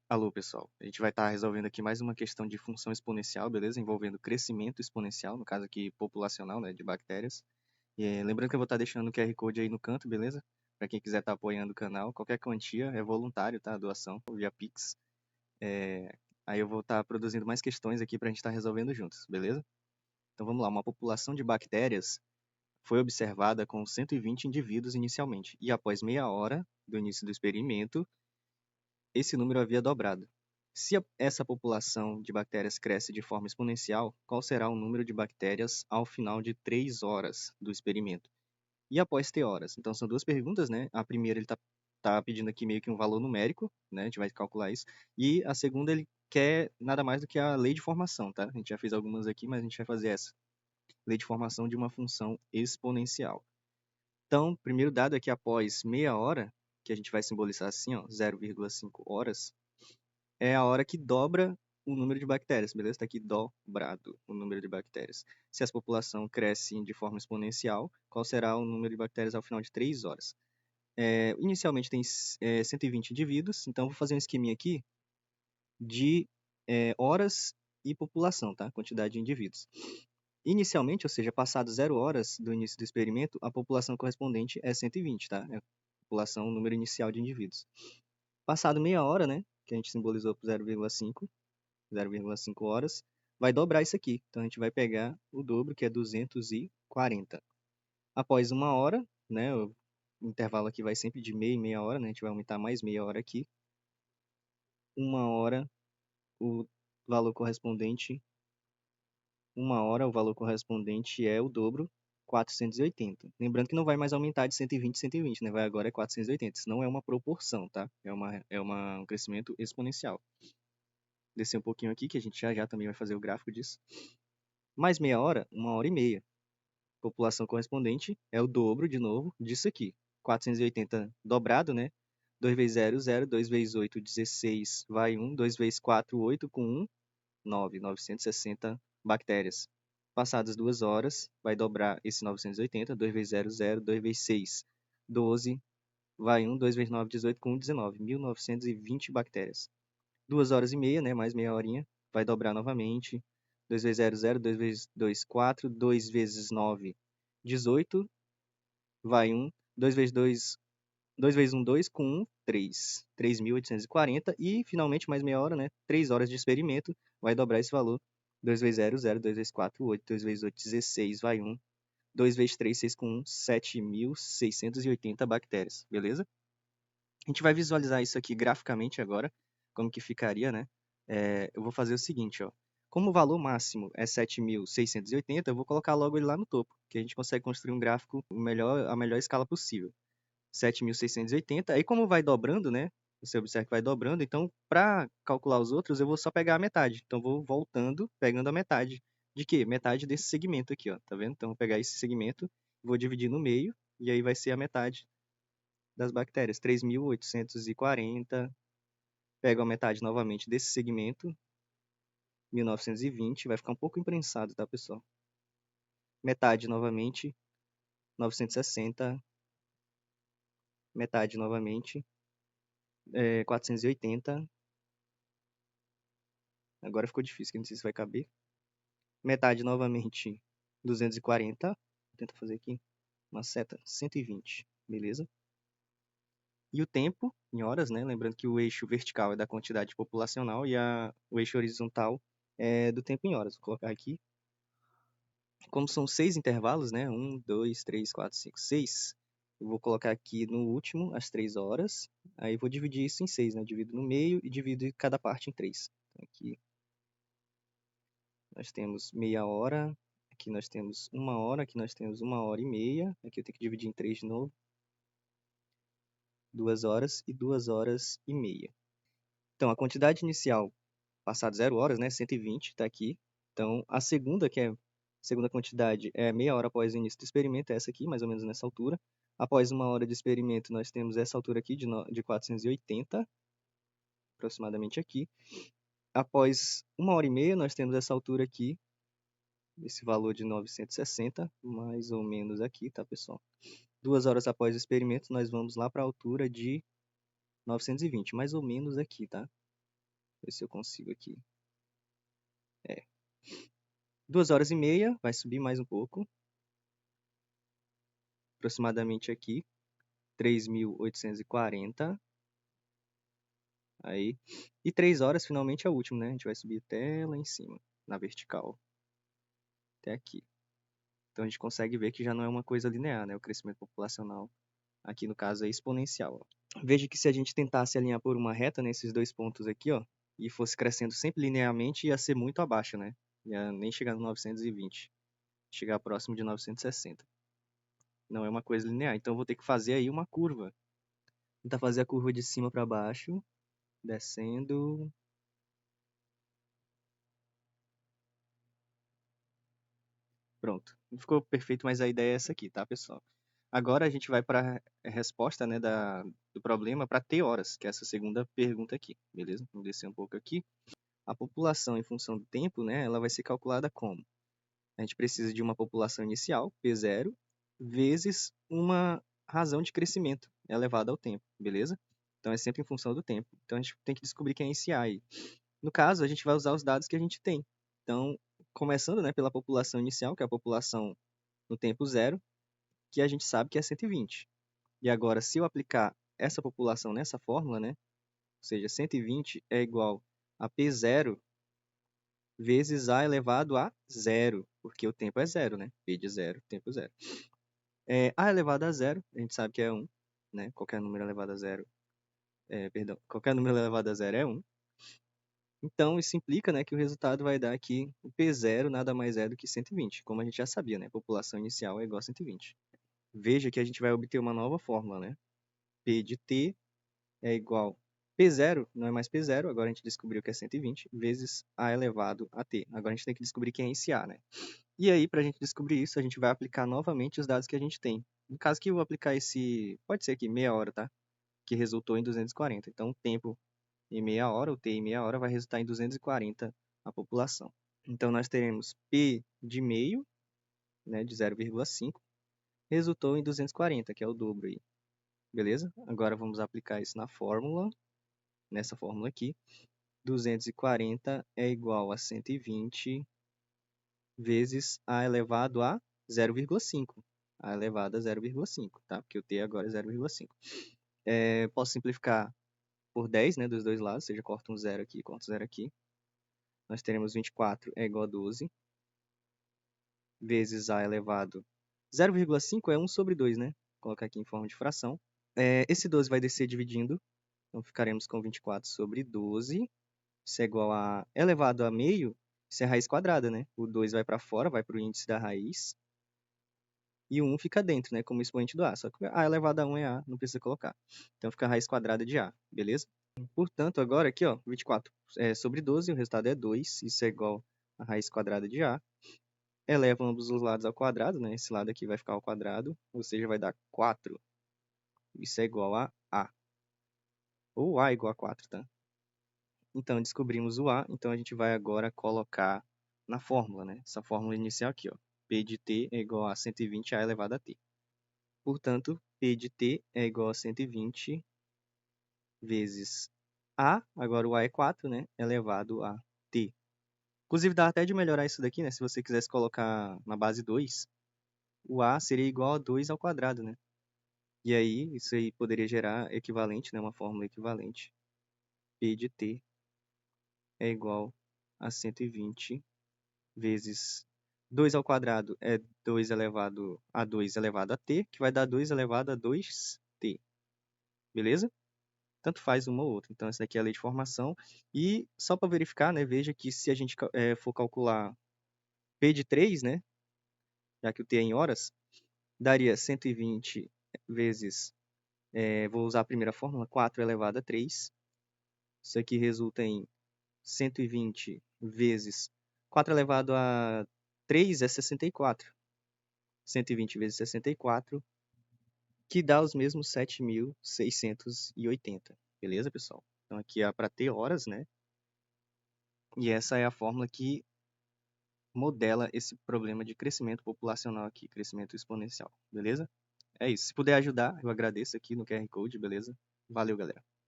Alô, pessoal. A gente vai estar resolvendo aqui mais uma questão de função exponencial, beleza? Envolvendo crescimento exponencial, no caso aqui populacional, né, de bactérias. Lembrando que eu vou estar deixando o QR Code aí no canto, beleza? Para quem quiser estar apoiando o canal, qualquer quantia é voluntário, tá? A doação via Pix. É, Aí eu vou estar produzindo mais questões aqui para a gente estar resolvendo juntos, beleza? Então vamos lá. Uma população de bactérias foi observada com 120 indivíduos inicialmente, e após meia hora do início do experimento, esse número havia dobrado. Se essa população de bactérias cresce de forma exponencial, qual será o número de bactérias ao final de 3 horas do experimento? E após T horas? Então, são duas perguntas, né? A primeira, ele tá pedindo aqui meio que um valor numérico, né? A gente vai calcular isso. E a segunda, ele quer nada mais do que a lei de formação, tá? A gente já fez algumas aqui, mas a gente vai fazer essa. Lei de formação de uma função exponencial. Então, o primeiro dado é que após meia hora, que a gente vai simbolizar assim, ó, 0,5 horas, é a hora que dobra o número de bactérias, beleza? Está aqui dobrado o número de bactérias. Se essa população cresce de forma exponencial, qual será o número de bactérias ao final de 3 horas? Inicialmente tem 120 indivíduos, então vou fazer um esqueminha aqui de horas e população, tá? Quantidade de indivíduos. Inicialmente, ou seja, passado 0 horas do início do experimento, a população correspondente é 120, tá? É a população, o número inicial de indivíduos. Passado meia hora, né, que a gente simbolizou por 0,5 horas, vai dobrar isso aqui. Então, a gente vai pegar o dobro, que é 240. Após uma hora, né, o intervalo aqui vai sempre de meia e meia hora, né, a gente vai aumentar mais meia hora aqui. Uma hora, o valor correspondente, o valor correspondente é o dobro, 480. Lembrando que não vai mais aumentar de 120 em 120, né? Vai agora é 480. Isso não é uma proporção, tá? Um crescimento exponencial. Descer um pouquinho aqui, que a gente já também vai fazer o gráfico disso. Mais meia hora, uma hora e meia. População correspondente é o dobro, de novo, disso aqui. 480 dobrado, né? 2 vezes 0, 0. 2 vezes 8, 16, vai 1. 2 vezes 4, 8, com 1, 9. 960 bactérias. Passadas 2 horas, vai dobrar esse 980. 2 vezes 0, 0. 2 vezes 6, 12, vai 1. 2 vezes 9, 18, com 1, 19. 1920 bactérias. 2 horas e meia, né? Mais meia horinha. Vai dobrar novamente. 2 vezes 0, 0. 2 vezes 2, 4. 2 vezes 9, 18. Vai 1. 2 vezes 2, 2 vezes 1, 2. Com 1, 3. 3.840. E, finalmente, mais meia hora, né? 3 horas de experimento. Vai dobrar esse valor. 2 vezes 0, 0. 2 vezes 4, 8. 2 vezes 8, 16. Vai 1. 2 vezes 3, 6 com 1. 7.680 bactérias. Beleza? A gente vai visualizar isso aqui graficamente agora, como que ficaria, né? Eu vou fazer o seguinte, ó. Como o valor máximo é 7.680, eu vou colocar logo ele lá no topo, que a gente consegue construir um gráfico a melhor escala possível. 7.680, aí como vai dobrando, né? Você observa que vai dobrando, então para calcular os outros eu vou só pegar a metade. Então vou voltando, pegando a metade. De quê? Metade desse segmento aqui, ó. Tá vendo? Então vou pegar esse segmento, vou dividir no meio, e aí vai ser a metade das bactérias, 3.840. Pego a metade novamente desse segmento, 1920, vai ficar um pouco imprensado, tá, pessoal? Metade novamente, 960. Metade novamente, 480. Agora ficou difícil, que não sei se vai caber. Metade novamente, 240. Vou tentar fazer aqui uma seta, 120, beleza? E o tempo, em horas, né? Lembrando que o eixo vertical é da quantidade populacional e o eixo horizontal é do tempo em horas. Vou colocar aqui. Como são 6 intervalos, né? 1, 2, 3, 4, 5, 6. Eu vou colocar aqui no último as 3 horas. Aí vou dividir isso em 6, né? Divido no meio e divido cada parte em 3. Então, aqui nós temos meia hora. Aqui nós temos uma hora. Aqui nós temos uma hora e meia. Aqui eu tenho que dividir em 3 de novo. 2 horas e 2 horas e meia. Então, a quantidade inicial, passado 0 horas, né? 120, está aqui. Então, a segunda, que é a segunda quantidade, é meia hora após o início do experimento, é essa aqui, mais ou menos nessa altura. Após uma hora de experimento, nós temos essa altura aqui de 480, aproximadamente aqui. Após uma hora e meia, nós temos essa altura aqui, esse valor de 960, mais ou menos aqui, tá, pessoal? 2 horas após o experimento, nós vamos lá para a altura de 920, mais ou menos aqui, tá? Ver se eu consigo aqui. 2h30, vai subir mais um pouco. Aproximadamente aqui, 3.840. Aí. E 3 horas, finalmente, é o último, né? A gente vai subir até lá em cima, na vertical. Até aqui. Então, a gente consegue ver que já não é uma coisa linear, né? O crescimento populacional, aqui no caso, é exponencial. Ó. Veja que se a gente tentasse alinhar por uma reta nesses dois pontos aqui, ó, e fosse crescendo sempre linearmente, ia ser muito abaixo, né? Ia nem chegar no 920. Chegar próximo de 960. Não é uma coisa linear. Então, eu vou ter que fazer aí uma curva. Tentar fazer a curva de cima para baixo, descendo. Pronto. Não ficou perfeito, mas a ideia é essa aqui, tá, pessoal? Agora a gente vai para a resposta, né, do problema para T horas, que é essa segunda pergunta aqui, beleza? Vamos descer um pouco aqui. A população em função do tempo, né, ela vai ser calculada como? A gente precisa de uma população inicial, P0, vezes uma razão de crescimento elevada ao tempo, beleza? Então é sempre em função do tempo. Então a gente tem que descobrir quem é esse A aí. No caso, a gente vai usar os dados que a gente tem. Então, começando, né, pela população inicial, que é a população no tempo zero, que a gente sabe que é 120. E agora, se eu aplicar essa população nessa fórmula, né, ou seja, 120 é igual a P0 vezes A elevado a zero, porque o tempo é zero, né? P de zero, tempo zero. A elevado a zero, a gente sabe que é 1, né? Qualquer número elevado a zero, qualquer número elevado a zero é 1. Então, isso implica, né, que o resultado vai dar aqui, o P0 nada mais é do que 120, como a gente já sabia, né? População inicial é igual a 120. Veja que a gente vai obter uma nova fórmula, né? P de T é igual P0, não é mais P0, agora a gente descobriu que é 120, vezes A elevado a T. Agora a gente tem que descobrir quem é esse A, né? E aí, para a gente descobrir isso, a gente vai aplicar novamente os dados que a gente tem. No caso que eu vou aplicar pode ser aqui, meia hora, tá? Que resultou em 240. Então, o tempo em meia hora, o T em meia hora, vai resultar em 240 a população. Então, nós teremos P de meio, né, de 0,5, resultou em 240, que é o dobro aí. Beleza? Agora vamos aplicar isso na fórmula, nessa fórmula aqui. 240 é igual a 120 vezes A elevado a 0,5. A elevado a 0,5, tá? Porque o T agora é 0,5. Posso simplificar por 10, né, dos dois lados, ou seja, corta um zero aqui, corta um zero aqui. Nós teremos 24 é igual a 12, vezes A elevado... 0,5 é 1 sobre 2, né? Vou colocar aqui em forma de fração. Esse 12 vai descer dividindo, então ficaremos com 24 sobre 12. Isso é igual a elevado a meio, isso é raiz quadrada, né? O 2 vai para fora, vai para o índice da raiz. E o 1 fica dentro, né? Como expoente do A. Só que A elevado a 1 é A, não precisa colocar. Então fica a raiz quadrada de A, beleza? Portanto, agora aqui, ó, 24 sobre 12, o resultado é 2. Isso é igual a raiz quadrada de A. Eleva ambos os lados ao quadrado, né? Esse lado aqui vai ficar ao quadrado, ou seja, vai dar 4. Isso é igual a A. Ou A igual a 4, tá? Então, descobrimos o A, então a gente vai agora colocar na fórmula, né? Essa fórmula inicial aqui, ó. P de T é igual a 120 A elevado a T. Portanto, P de T é igual a 120 vezes A, agora o A é 4, né? Elevado a T. Inclusive, dá até de melhorar isso daqui, né? Se você quisesse colocar na base 2, o A seria igual a 2 ao quadrado, né? E aí, isso aí poderia gerar equivalente, né? Uma fórmula equivalente. P de T é igual a 120 vezes 2 ao quadrado é 2 elevado a 2 elevado a t, que vai dar 2 elevado a 2t. Beleza? Tanto faz uma ou outra. Então, essa daqui é a lei de formação. E só para verificar, né, veja que se a gente for calcular P de 3, né, já que o t é em horas, daria 120 vezes, vou usar a primeira fórmula, 4 elevado a 3. Isso aqui resulta em 120 vezes 4 elevado a 3 é 64. 120 vezes 64, que dá os mesmos 7.680. Beleza, pessoal? Então, aqui é para ter horas, né? E essa é a fórmula que modela esse problema de crescimento populacional aqui, crescimento exponencial. Beleza? É isso. Se puder ajudar, eu agradeço aqui no QR Code, beleza? Valeu, galera.